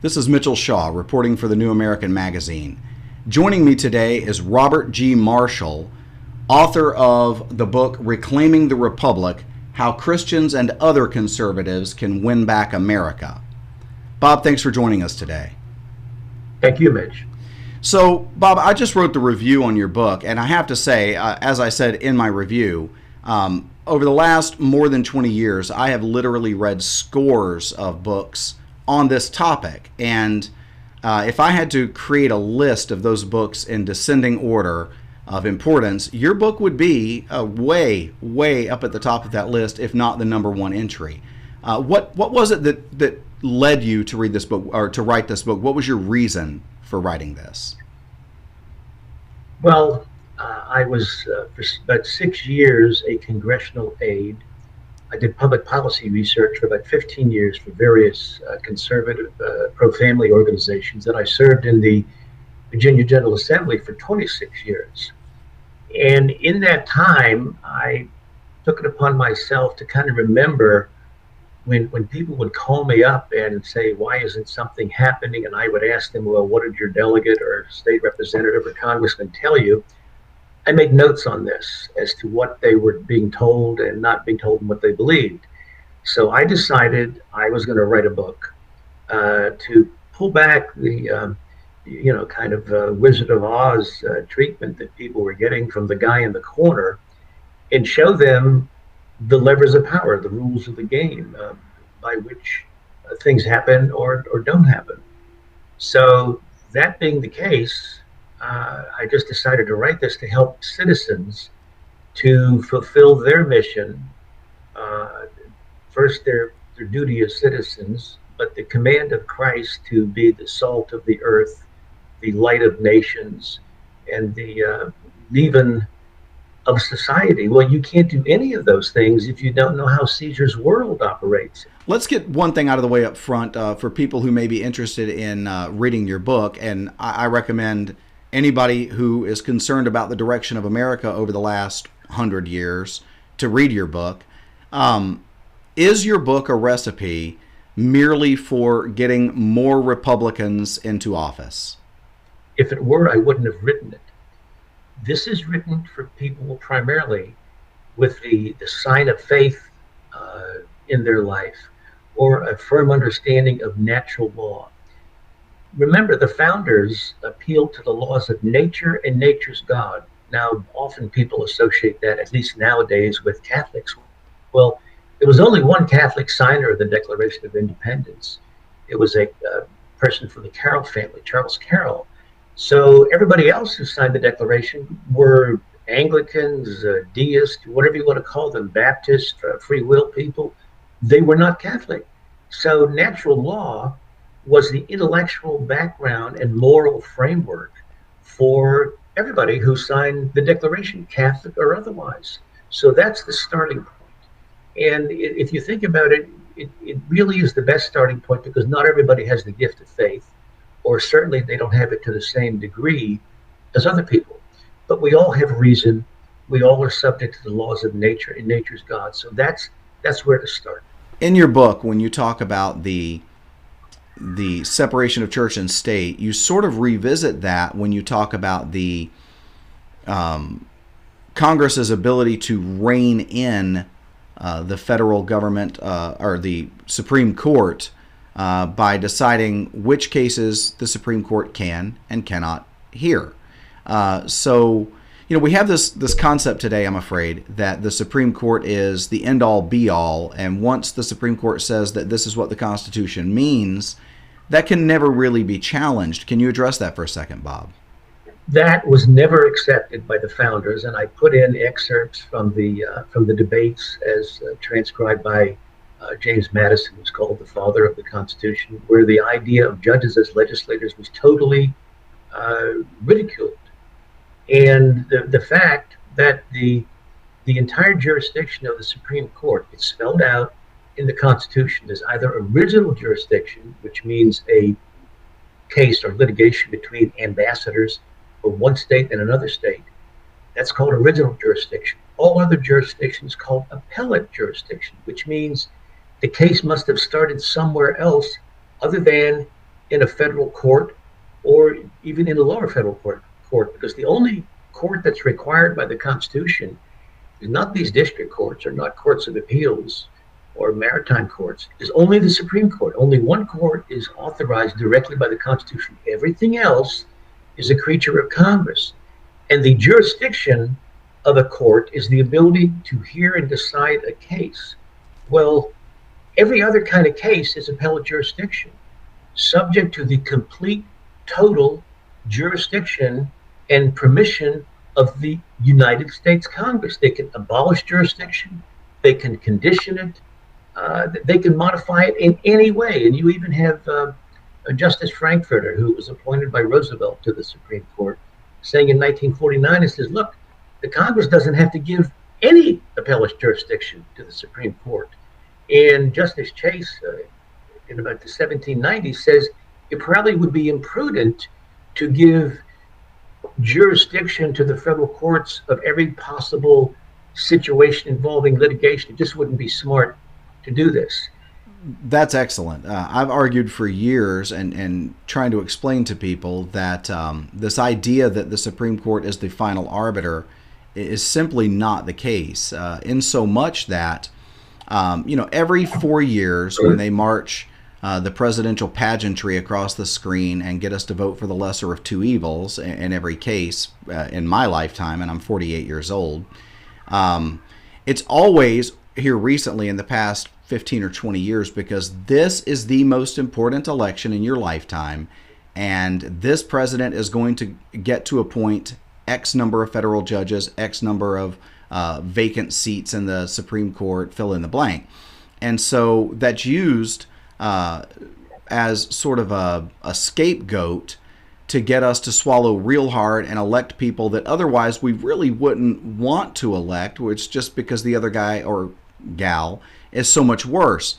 This is Mitchell Shaw reporting for the New American Magazine. Joining me today is Robert G. Marshall, author of the book Reclaiming the Republic: How Christians and Other Conservatives Can Win Back America. Bob, thanks for joining us today. Thank you, Mitch. So, Bob, I just wrote the review on your book, and I have to say, as I said in my review, over the last more than 20 years, I have literally read scores of books on this topic. And if I had to create a list of those books in descending order of importance, your book would be way, way up at the top of that list, if not the number one entry. What was it that led you to read this book, or to write this book? What was your reason for writing this? Well, I was for about 6 years a congressional aide. I did public policy research for about 15 years for various conservative pro-family organizations, and I served in the Virginia General Assembly for 26 years. And in that time, I took it upon myself to kind of remember when people would call me up and say, why isn't something happening? And I would ask them, well, what did your delegate or state representative or congressman tell you? I made notes on this as to what they were being told and not being told and what they believed. So I decided I was going to write a book to pull back the, kind of Wizard of Oz treatment that people were getting from the guy in the corner, and show them the levers of power, the rules of the game by which things happen or don't happen. So that being the case, I just decided to write this to help citizens to fulfill their mission. First, their duty as citizens, but the command of Christ to be the salt of the earth, the light of nations, and the leaven of society. Well, you can't do any of those things if you don't know how Caesar's world operates. Let's get one thing out of the way up front for people who may be interested in reading your book, and I recommend anybody who is concerned about the direction of America over the last 100 years to read your book. Is your book a recipe merely for getting more Republicans into office? If it were, I wouldn't have written it. This is written for people primarily with the sign of faith in their life, or a firm understanding of natural law. Remember, the founders appealed to the laws of nature and nature's God. Now, often people associate that, at least nowadays, with Catholics. Well, there was only one Catholic signer of the Declaration of Independence. It was a person from the Carroll family, Charles Carroll. So everybody else who signed the Declaration were Anglicans, deists, whatever you want to call them, Baptists, free will people. They were not Catholic. So natural law was the intellectual background and moral framework for everybody who signed the Declaration, Catholic or otherwise. So that's the starting point. And if you think about it, it really is the best starting point, because not everybody has the gift of faith, or certainly they don't have it to the same degree as other people. But we all have reason. We all are subject to the laws of nature and nature's God. So that's where to start. In your book, when you talk about the separation of church and state, you sort of revisit that when you talk about the Congress's ability to rein in the federal government or the Supreme Court by deciding which cases the Supreme Court can and cannot hear. So, we have this concept today, I'm afraid, that the Supreme Court is the end-all, be-all, and once the Supreme Court says that this is what the Constitution means, that can never really be challenged. Can you address that for a second, Bob? That was never accepted by the founders, and I put in excerpts from the debates as transcribed by James Madison, who's called the father of the Constitution, where the idea of judges as legislators was totally ridiculed. And the fact that the entire jurisdiction of the Supreme Court is spelled out in the Constitution as either original jurisdiction, which means a case or litigation between ambassadors of one state and another state. That's called original jurisdiction. All other jurisdictions called appellate jurisdiction, which means the case must have started somewhere else other than in a federal court or even in a lower federal court, because the only court that's required by the Constitution is not these district courts or not courts of appeals or maritime courts, is only the Supreme Court. Only one court is authorized directly by the Constitution. Everything else is a creature of Congress. And the jurisdiction of a court is the ability to hear and decide a case. Well, every other kind of case is appellate jurisdiction, subject to the complete, total jurisdiction and permission of the United States Congress. They can abolish jurisdiction, they can condition it, they can modify it in any way. And you even have Justice Frankfurter, who was appointed by Roosevelt to the Supreme Court, saying in 1949, it says, look, the Congress doesn't have to give any appellate jurisdiction to the Supreme Court. And Justice Chase, in about the 1790s, says it probably would be imprudent to give jurisdiction to the federal courts of every possible situation involving litigation. It just wouldn't be smart to do this. That's excellent. I've argued for years and trying to explain to people that this idea that the Supreme Court is the final arbiter is simply not the case, in so much that, every 4 years when they march the presidential pageantry across the screen and get us to vote for the lesser of two evils in every case in my lifetime, and I'm 48 years old, it's always here recently in the past 15 or 20 years, because this is the most important election in your lifetime, and this president is going to get to appoint X number of federal judges, X number of vacant seats in the Supreme Court, fill in the blank. And so that's used as sort of a scapegoat to get us to swallow real hard and elect people that otherwise we really wouldn't want to elect, which just because the other guy or gal is so much worse.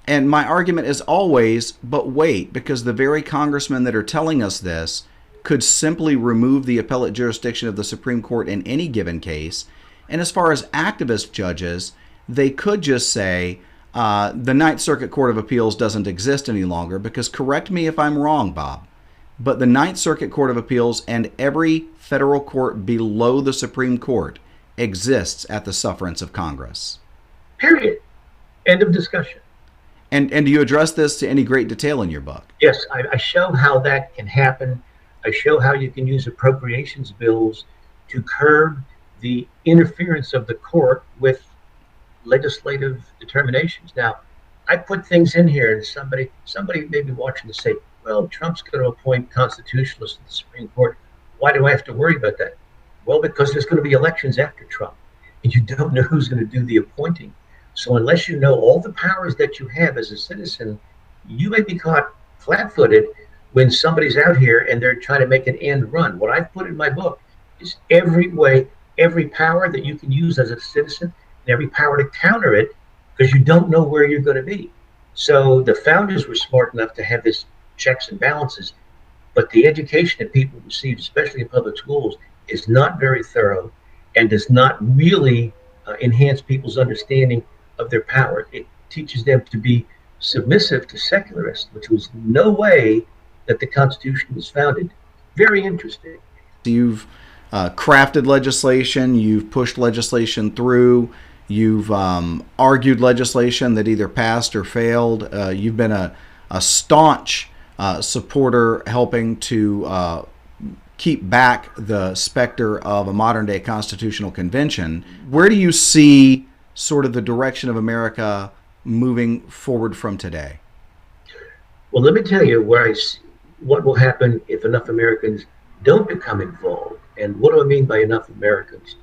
And my argument is always, but wait, because the very congressmen that are telling us this could simply remove the appellate jurisdiction of the Supreme Court in any given case. And as far as activist judges, they could just say, the Ninth Circuit Court of Appeals doesn't exist any longer, because, correct me if I'm wrong, Bob, but the Ninth Circuit Court of Appeals and every federal court below the Supreme Court exists at the sufferance of Congress. Period. End of discussion. And do you address this to any great detail in your book? Yes, I show how that can happen. I show how you can use appropriations bills to curb the interference of the court with legislative determinations. Now, I put things in here, and somebody may be watching to say, well, Trump's going to appoint constitutionalists to the Supreme Court. Why do I have to worry about that? Well, because there's going to be elections after Trump, and you don't know who's going to do the appointing. So unless you know all the powers that you have as a citizen, you may be caught flat-footed when somebody's out here and they're trying to make an end run. What I've put in my book is every power that you can use as a citizen, and every power to counter it, because you don't know where you're going to be. So the founders were smart enough to have this checks and balances, but the education that people receive, especially in public schools, is not very thorough and does not really enhance people's understanding of their power. It teaches them to be submissive to secularists, which was no way that the Constitution was founded. Very interesting. You've crafted legislation, you've pushed legislation through, you've argued legislation that either passed or failed. You've been a staunch supporter helping to keep back the specter of a modern-day constitutional convention. Where do you see sort of the direction of America moving forward from today? Well, let me tell you what will happen if enough Americans don't become involved. And what do I mean by enough Americans?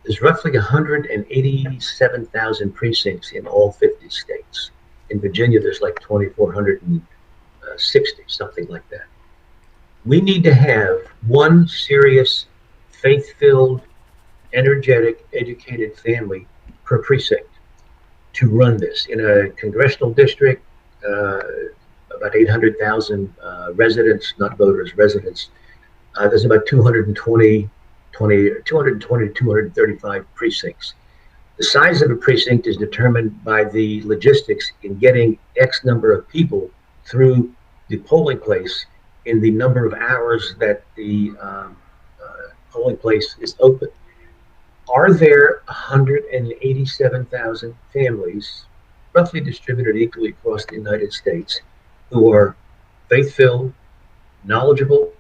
There's roughly 187,000 precincts in all 50 states. In Virginia, there's like 2,460, something like that. We need to have one serious, faith-filled, energetic, educated family per precinct to run this. In a congressional district, about 800,000 residents, not voters, residents. There's about 220 to 235 precincts. The size of a precinct is determined by the logistics in getting X number of people through the polling place in the number of hours that the polling place is open. Are there 187,000 families, roughly distributed equally across the United States, who are faith filled, knowledgeable,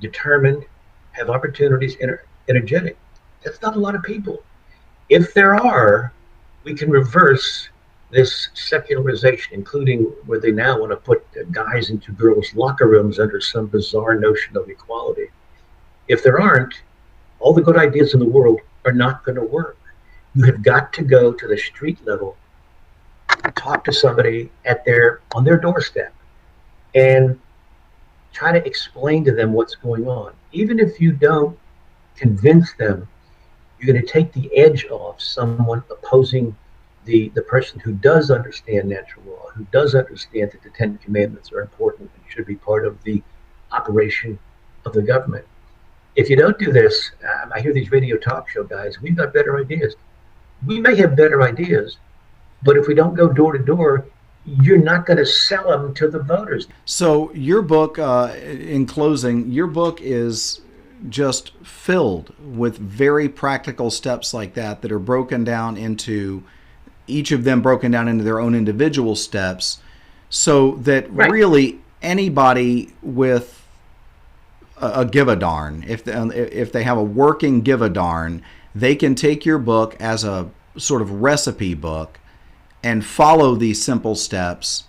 determined, have opportunities, energetic? That's not a lot of people. If there are, we can reverse this secularization, including where they now want to put guys into girls' locker rooms under some bizarre notion of equality. If there aren't, all the good ideas in the world are not going to work. You have got to go to the street level, talk to somebody on their doorstep, and try to explain to them what's going on. Even if you don't convince them, you're going to take the edge off someone opposing the person who does understand natural law, who does understand that the Ten Commandments are important and should be part of the operation of the government. If you don't do this, I hear these radio talk show guys, we've got better ideas. We may have better ideas, but if we don't go door to door, you're not going to sell them to the voters. So your book, in closing, your book is just filled with very practical steps like that are broken down into, each of them broken down into their own individual steps, so that really anybody with a give a darn, if they have a working give a darn, they can take your book as a sort of recipe book and follow these simple steps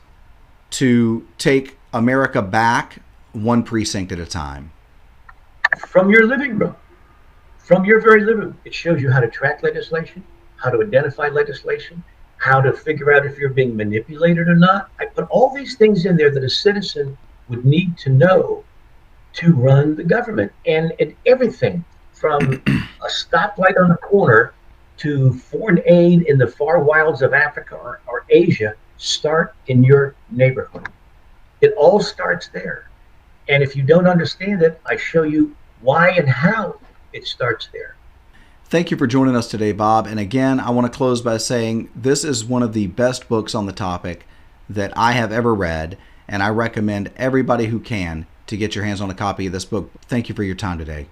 to take America back one precinct at a time. From your living room, from your very living room. It shows you how to track legislation, how to identify legislation, how to figure out if you're being manipulated or not. I put all these things in there that a citizen would need to know to run the government. And everything from a stoplight on the corner to foreign aid in the far wilds of Africa or Asia start in your neighborhood. It all starts there. And if you don't understand it, I show you why and how it starts there. Thank you for joining us today, Bob. And again, I want to close by saying this is one of the best books on the topic that I have ever read, and I recommend everybody who can to get your hands on a copy of this book. Thank you for your time today.